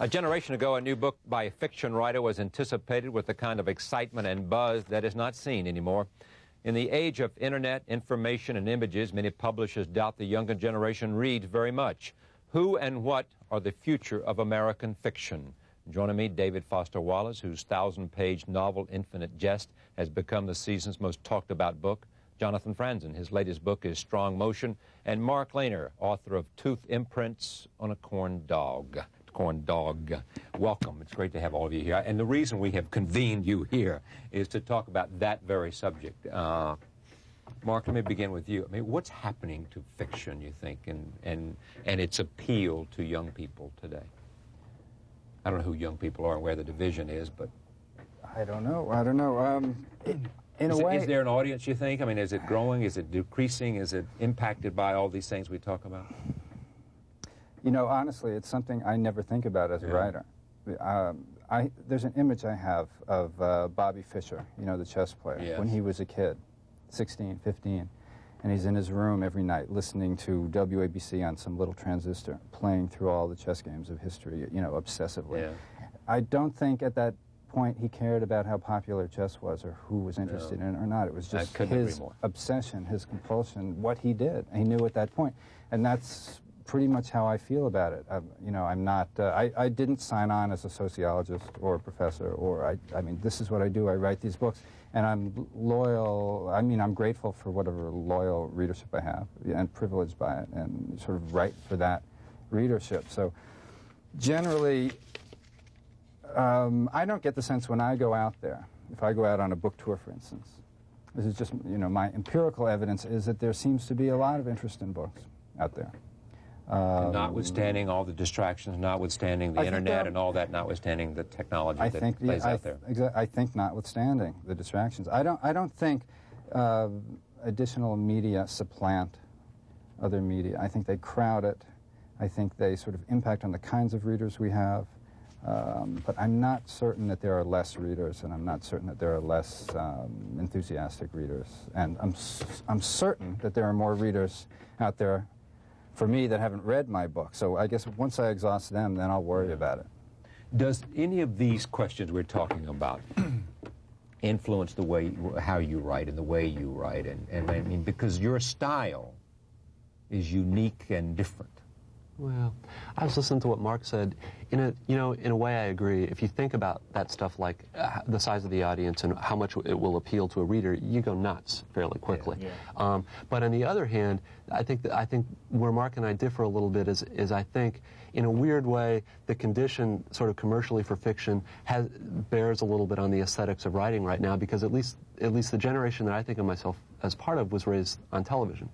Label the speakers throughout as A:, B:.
A: A generation ago, a new book by a fiction writer was anticipated with the kind of excitement and buzz that is not seen anymore. In the age of internet, information, and images, many publishers doubt the younger generation reads very much. Who and what are the future of American fiction? Joining me, David Foster Wallace, whose 1,000-page novel, Infinite Jest, has become the season's most talked-about book. Jonathan Franzen, his latest book is Strong Motion. And Mark Lehner, author of Tooth Imprints on a Corn Dog. Welcome. It's great to have all of you here. And the reason we have convened you here is to talk about that very subject. Mark, let me begin with you. I mean, what's happening to fiction, you think, and its appeal to young people today? I don't know who young people are and where the division is, but...
B: I don't know. In a way...
A: Is there an audience, you think? I mean, is it growing? Is it decreasing? Is it impacted by all these things we talk about?
B: You know, honestly, it's something I never think about as a writer. There's an image I have of Bobby Fischer, you know, the chess player, when he was a kid, 16, 15, and he's in his room every night listening to WABC on some little transistor, playing through all the chess games of history, you know, obsessively. Yeah. I don't think at that point he cared about how popular chess was or who was interested in it or not. It was just his obsession, his compulsion, what he did. He knew at that point. And that's pretty much how I feel about it. You know, I'm not, I didn't sign on as a sociologist or a professor, or I mean, this is what I do. I write these books, and I'm loyal. I mean, I'm grateful for whatever loyal readership I have and privileged by it, and sort of write for that readership. So generally, I don't get the sense when I go out there, if I go out on a book tour, for instance, this is just, you know, my empirical evidence is that there seems to be a lot of interest in books out there.
A: Notwithstanding all the distractions, notwithstanding the internet and all that, notwithstanding the technology that plays out there.
B: I think notwithstanding the distractions. I don't think additional media supplant other media. I think they crowd it. I think they sort of impact on the kinds of readers we have. But I'm not certain that there are less readers, and I'm not certain that there are less enthusiastic readers. And I'm certain that there are more readers out there for me that haven't read my book. So I guess once I exhaust them, then I'll worry about it.
A: Does any of these questions we're talking about influence the way, how you write and the way you write? And I mean, because your style is unique and different.
C: Well, I was listening to what Mark said. In a way, I agree. If you think about that stuff, like the size of the audience and how much it will appeal to a reader, you go nuts fairly quickly. But on the other hand, I think where Mark and I differ a little bit is I think, in a weird way, the condition sort of commercially for fiction bears a little bit on the aesthetics of writing right now, because at least the generation that I think of myself as part of was raised on television,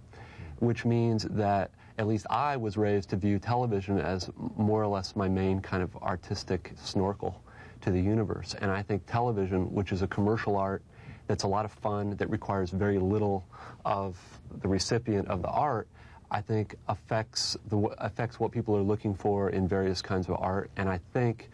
C: which means that at least I was raised to view television as more or less my main kind of artistic snorkel to the universe. And I think television, which is a commercial art that's a lot of fun, that requires very little of the recipient of the art, I think affects what people are looking for in various kinds of art, and I think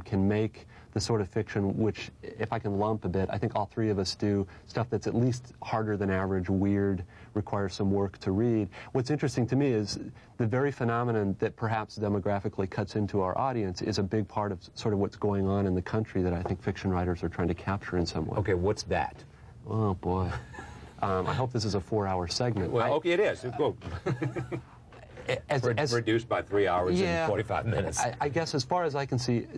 C: can make the sort of fiction which, if I can lump a bit, I think all three of us do, stuff that's at least harder than average, weird, requires some work to read. What's interesting to me is the very phenomenon that perhaps demographically cuts into our audience is a big part of sort of what's going on in the country that I think fiction writers are trying to capture in some way.
A: Okay, what's that?
C: Oh, boy. I hope this is a 4-hour segment.
A: Well, okay, it is. Go. Reduced by 3 hours and 45 minutes.
C: I guess as far as I can see,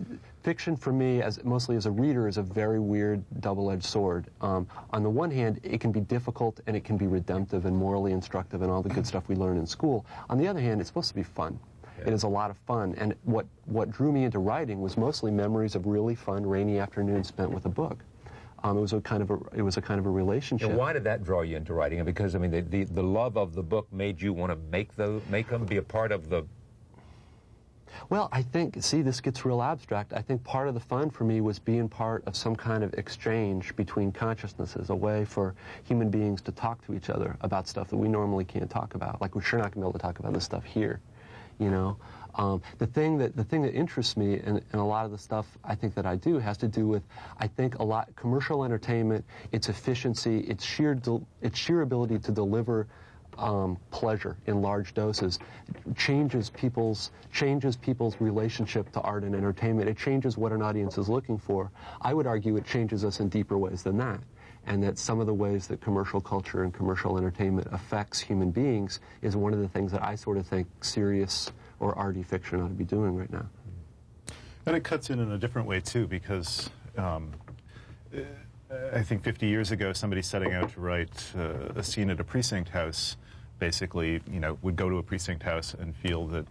C: fiction for me, mostly as a reader, is a very weird double-edged sword. On the one hand, it can be difficult and it can be redemptive and morally instructive and all the good stuff we learn in school. On the other hand, it's supposed to be fun. It is a lot of fun, and what drew me into writing was mostly memories of really fun rainy afternoons spent with a book. It was a kind of a relationship.
A: And why did that draw you into writing? Because I mean, the love of the book made you want to make them be a part of the.
C: Well, I think, see, this gets real abstract. I think part of the fun for me was being part of some kind of exchange between consciousnesses, a way for human beings to talk to each other about stuff that we normally can't talk about. Like, we're sure not going to be able to talk about this stuff here, you know. The thing that interests me in a lot of the stuff I think that I do has to do with, I think, a lot commercial entertainment, its efficiency, its sheer ability to deliver pleasure in large doses changes people's relationship to art and entertainment. It changes what an audience is looking for. I would argue it changes us in deeper ways than that, and that some of the ways that commercial culture and commercial entertainment affects human beings is one of the things that I sort of think serious or arty fiction ought to be doing right now.
D: And it cuts in a different way too, because I think 50 years ago somebody setting out to write a scene at a precinct house basically, would go to a precinct house and feel that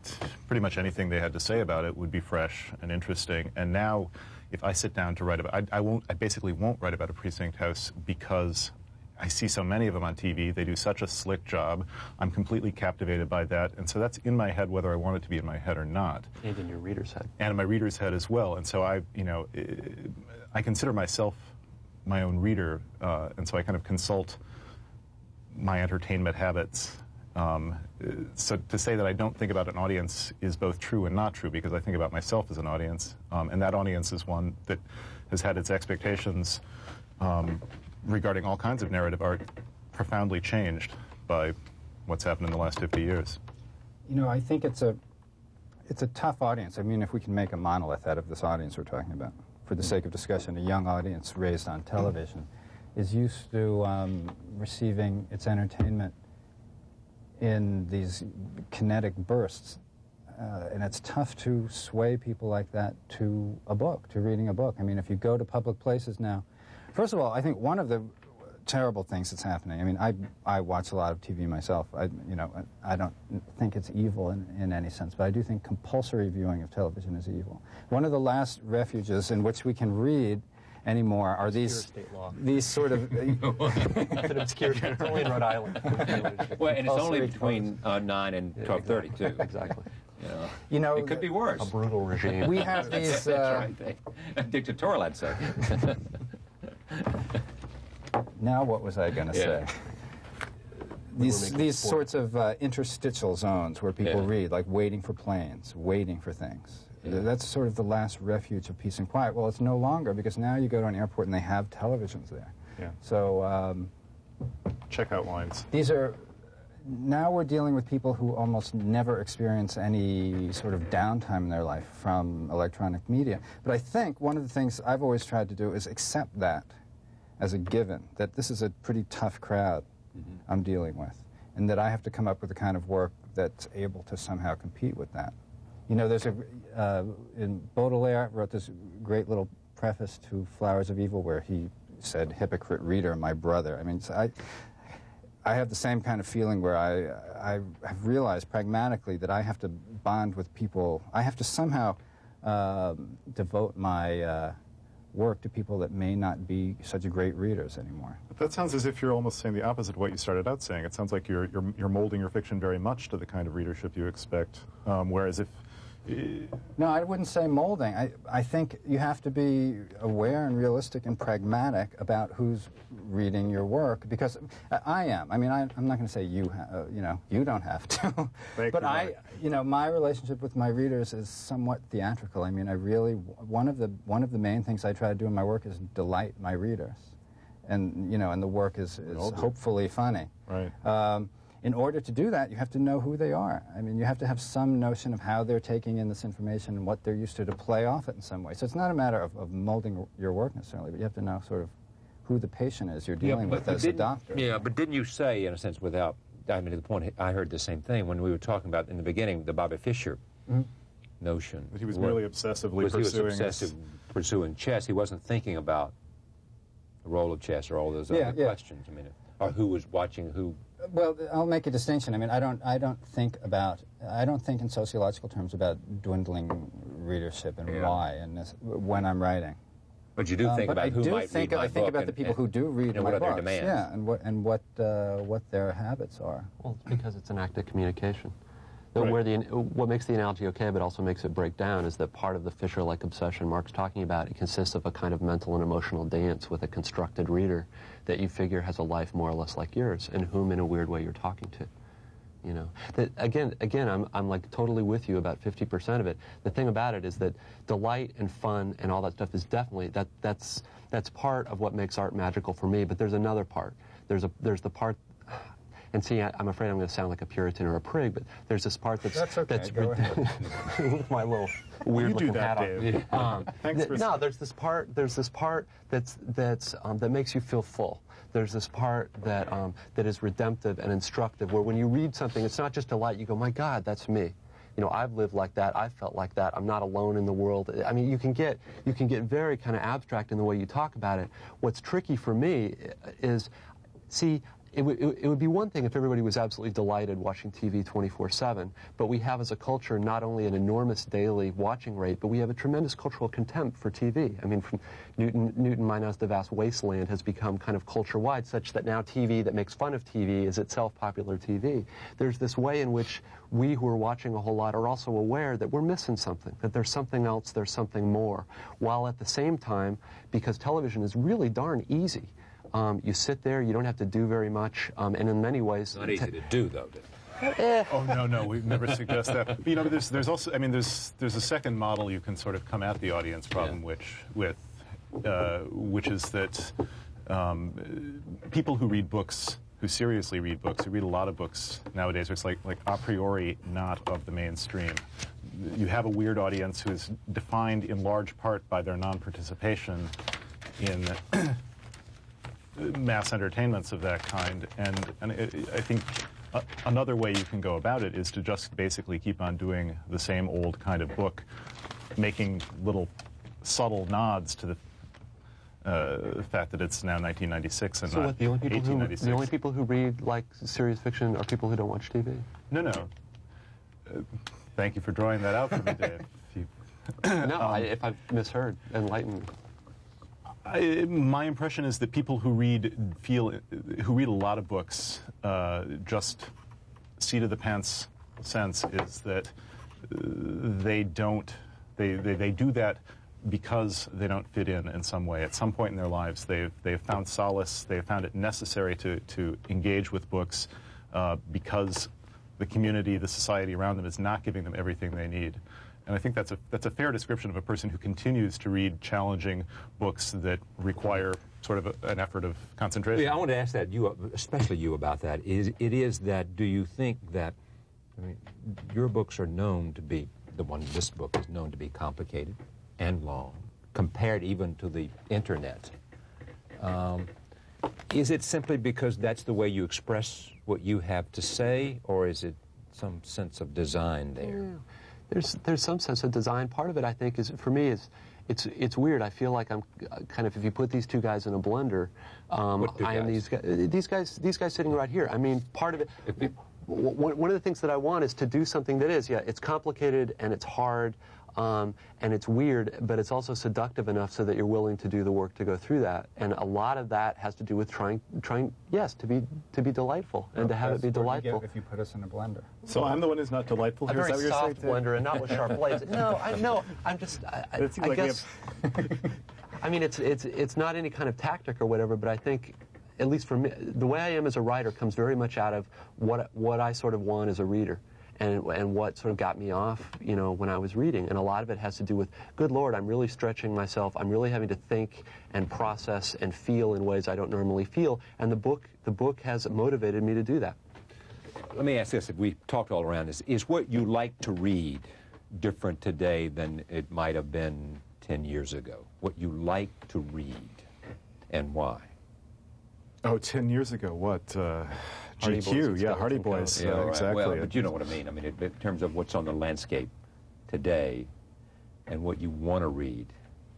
D: pretty much anything they had to say about it would be fresh and interesting. And now, if I sit down to write about, I basically won't write about a precinct house because I see so many of them on TV. They do such a slick job. I'm completely captivated by that, and so that's in my head whether I want it to be in my head or not.
C: And in your reader's head.
D: And in my reader's head as well. And so I consider myself my own reader, and so I kind of consult my entertainment habits. So to say that I don't think about an audience is both true and not true, because I think about myself as an audience, and that audience is one that has had its expectations regarding all kinds of narrative art profoundly changed by what's happened in the last 50 years.
B: I think it's a tough audience. I mean, if we can make a monolith out of this audience we're talking about, for the sake of discussion, a young audience raised on television is used to receiving its entertainment in these kinetic bursts. And it's tough to sway people like that to a book, to reading a book. I mean, if you go to public places now, first of all, I think one of the terrible things that's happening, I mean, I watch a lot of TV myself. I don't think it's evil in any sense, but I do think compulsory viewing of television is evil. One of the last refuges in which we can read anymore are these sort of
C: It's an obscure state. It's only in Rhode Island.
A: Well, and it's only between 9 and 12:30 too.
C: Exactly.
A: It could be worse.
C: A brutal regime.
B: we have these
A: That's right. Dictatorial, I'd say.
B: now what was I going to say? These sorts of interstitial zones where people read, like waiting for planes, waiting for things. That's sort of the last refuge of peace and quiet. Well, it's no longer, because now you go to an airport and they have televisions there.
D: Yeah.
B: So
D: checkout lines.
B: Now we're dealing with people who almost never experience any sort of downtime in their life from electronic media. But I think one of the things I've always tried to do is accept that as a given, that this is a pretty tough crowd I'm dealing with, and that I have to come up with the kind of work that's able to somehow compete with that. There's in Baudelaire wrote this great little preface to Flowers of Evil where he said, "Hypocrite reader, my brother." I mean, so I have the same kind of feeling where I have realized pragmatically that I have to bond with people. I have to somehow devote my work to people that may not be such great readers anymore.
D: But that sounds as if you're almost saying the opposite of what you started out saying. It sounds like you're molding your fiction very much to the kind of readership you expect, whereas if...
B: No, I wouldn't say molding. I think you have to be aware and realistic and pragmatic about who's reading your work, because I am. I mean, I'm not going to say you don't have to. But my relationship with my readers is somewhat theatrical. I mean, one of the main things I try to do in my work is delight my readers, and and the work is hopefully funny.
D: Right.
B: In order to do that, you have to know who they are. I mean, you have to have some notion of how they're taking in this information and what they're used to play off it in some way. So it's not a matter of molding your work necessarily, but you have to know sort of who the patient is you're dealing with as a doctor.
A: Yeah, but didn't you say, in a sense, to the point, I heard the same thing when we were talking about in the beginning, the Bobby Fischer notion.
D: But he was merely obsessively
A: pursuing chess. He wasn't thinking about the role of chess or all those other questions. I mean, or who was watching who.
B: Well, I'll make a distinction. I mean, I don't think in sociological terms about dwindling readership and why, and when I'm writing.
A: But you do think about who might read my book.
B: I think about the people who do read my books.
A: What are their demands?
B: Yeah, and what their habits are.
C: Well, it's because it's an act of communication.
D: Right.
C: What makes the analogy okay, but also makes it break down, is that part of the Fisher-like obsession Mark's talking about, it consists of a kind of mental and emotional dance with a constructed reader that you figure has a life more or less like yours, and whom, in a weird way, you're talking to. That again, I'm like totally with you about 50% of it. The thing about it is that delight and fun and all that stuff is definitely that's part of what makes art magical for me. But there's another part. There's the part. And see, I'm afraid I'm going to sound like a Puritan or a prig, but there's this part
B: That's okay. Go ahead.
C: with my little weird-looking hat
D: Dave.
C: on.
D: Thanks for
C: No, there's this part that makes you feel full. There's this part that that is redemptive and instructive, where when you read something, it's not just a light. You go, my God, that's me. You know, I've lived like that. I've felt like that. I'm not alone in the world. I mean, you can get very kind of abstract in the way you talk about it. What's tricky for me is, see, it would be one thing if everybody was absolutely delighted watching TV 24/7, but we have as a culture not only an enormous daily watching rate, but we have a tremendous cultural contempt for TV. I mean, from Newton Minus the Vast Wasteland has become kind of culture-wide, such that now TV that makes fun of TV is itself popular TV. There's this way in which we who are watching a whole lot are also aware that we're missing something, that there's something else, there's something more, while at the same time, because television is really darn easy, you sit there, you don't have to do very much, and in many ways...
A: Not easy to do, though.
D: Oh, no, we never suggest that. But, you know, there's also, I mean, there's a second model you can sort of come at the audience problem which is that people who read books, who seriously read books, who read a lot of books nowadays, it's like a priori not of the mainstream. You have a weird audience who is defined in large part by their non-participation in mass entertainments of that kind, and I think another way you can go about it is to just basically keep on doing the same old kind of book, making little subtle nods to the fact that it's now 1996 and
C: so
D: not
C: what, the only people
D: 1896.
C: the only people who read like serious fiction are people who don't watch TV?
D: No. Thank you for drawing that out for me, Dave.
C: No, if I've misheard, enlighten me.
D: My impression is that people who read a lot of books, just seat of the pants sense is that they do that because they don't fit in some way. At some point in their lives, they've found solace. They've found it necessary to engage with books because the community, the society around them is not giving them everything they need. And I think that's a fair description of a person who continues to read challenging books that require sort of an effort of concentration.
A: Yeah, I want to ask that especially you about that. Do you think that, I mean, your books are known to be, this book is known to be complicated and long, compared even to the internet. Is it simply because that's the way you express what you have to say, or is it some sense of design there?
C: Yeah. There's some sense of design. Part of it, I think, is for me it's weird. I feel like I'm kind of, if you put these two guys in a blender, I am these guys sitting right here. I mean, part of it. One of the things that I want is to do something that is, it's complicated and it's hard. And it's weird, but it's also seductive enough so that you're willing to do the work to go through that. And a lot of that has to do with trying, yes, to be delightful and to have it be delightful.
B: If you put us in a blender.
D: So I'm the one who's not delightful.
C: A very soft blender and not with sharp blades. No, I'm just. I guess. I mean, it's not any kind of tactic or whatever, but I think, at least for me, the way I am as a writer comes very much out of what I sort of want as a reader. And what sort of got me off, when I was reading. And a lot of it has to do with, good Lord, I'm really stretching myself. I'm really having to think and process and feel in ways I don't normally feel. And the book has motivated me to do that.
A: Let me ask this, if we talked all around this, is what you like to read different today than it might have been 10 years ago? What you like to read and why?
D: Oh, 10 years ago, what? GQ, Hardy Boys,
A: yeah, right.
D: exactly.
A: Well, but you know what I mean. I mean, in terms of what's on the landscape today and what you want to read,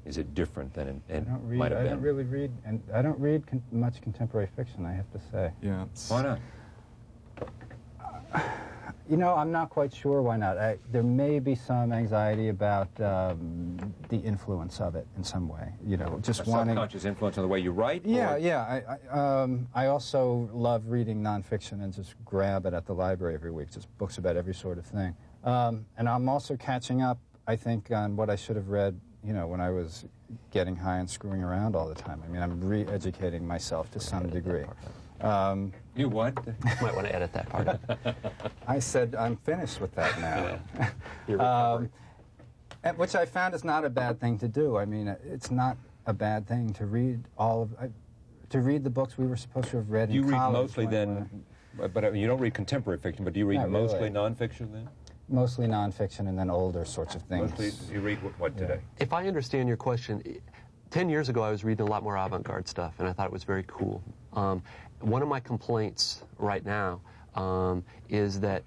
A: is it different than it might have been?
B: I don't really read, and I don't read much contemporary fiction, I have to say.
D: Yeah.
A: Why not?
B: I'm not quite sure why not. There may be some anxiety about the influence of it in some way. Just wanting
A: subconscious influence on the way you write.
B: I also love reading nonfiction and just grab it at the library every week. Just books about every sort of thing. And I'm also catching up, I think, on what I should have read. When I was getting high and screwing around all the time. I mean, I'm re-educating myself to some degree.
A: You what?
C: Might want to edit that part.
B: I said I'm finished with that
C: now.
B: Which I found is not a bad thing to do. I mean, it's not a bad thing to read to read the books we were supposed to have read in college.
A: You read mostly then But you don't read contemporary fiction, but do you read
B: Not
A: mostly
B: really.
A: nonfiction then?
B: Mostly nonfiction and then older sorts of things.
A: Mostly, you read what today?
C: If I understand your question, 10 years ago I was reading a lot more avant-garde stuff, and I thought it was very cool. One of my complaints right now is that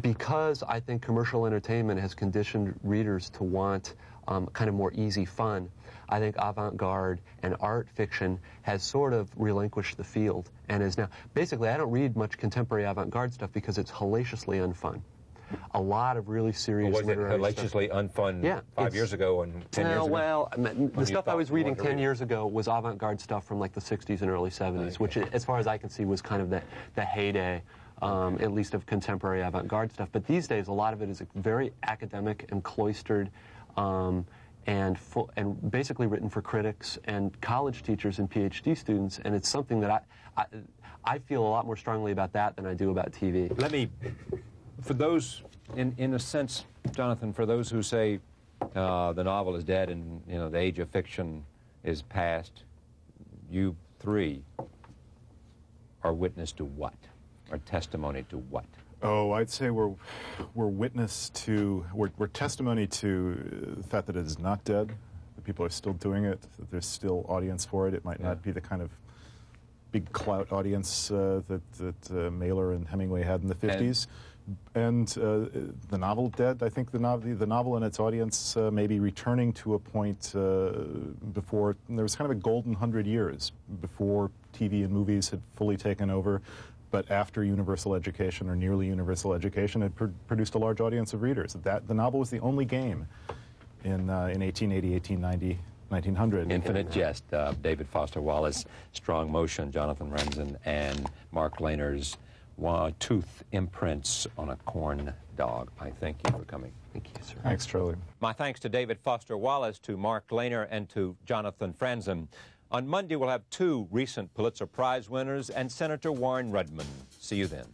C: because I think commercial entertainment has conditioned readers to want kind of more easy fun, I think avant-garde and art fiction has sort of relinquished the field and is now... Basically, I don't read much contemporary avant-garde stuff because it's hellaciously unfun. A lot of really serious
A: Was it
C: literary
A: hellaciously unfun
C: Yeah,
A: 5 years ago and 10 years ago?
C: Well, the stuff I was
A: you
C: reading
A: wanted to
C: 10
A: read?
C: years ago was avant-garde stuff from like the 60s and early 70s, which, as far as I can see, was kind of the heyday, at least of contemporary avant-garde stuff. But these days, a lot of it is very academic and cloistered, and basically written for critics and college teachers and PhD students. And it's something that I feel a lot more strongly about that than I do about TV.
A: Let me, for those, in a sense, Jonathan, for those who say the novel is dead and the age of fiction is past, you three are witness to what? Or testimony to what?
D: Oh, I'd say we're witness to, we're testimony to the fact that it is not dead, that people are still doing it, that there's still audience for it. It might not be the kind of big clout audience that Mailer and Hemingway had in the 50s. And the novel dead, I think the novel and its audience may be returning to a point before, there was kind of a golden 100 years before TV and movies had fully taken over, but after universal education or nearly universal education had produced a large audience of readers. The novel was the only game in 1880, 1890, 1900.
A: Infinite Jest, David Foster Wallace, Strong Motion, Jonathan Franzen, and Mark Lehner's Tooth Imprints on a Corn Dog. I thank you for coming.
C: Thank you, sir.
D: Thanks, Charlie.
A: My thanks to David Foster Wallace, to Mark Lehner, and to Jonathan Franzen. On Monday, we'll have 2 recent Pulitzer Prize winners and Senator Warren Rudman. See you then.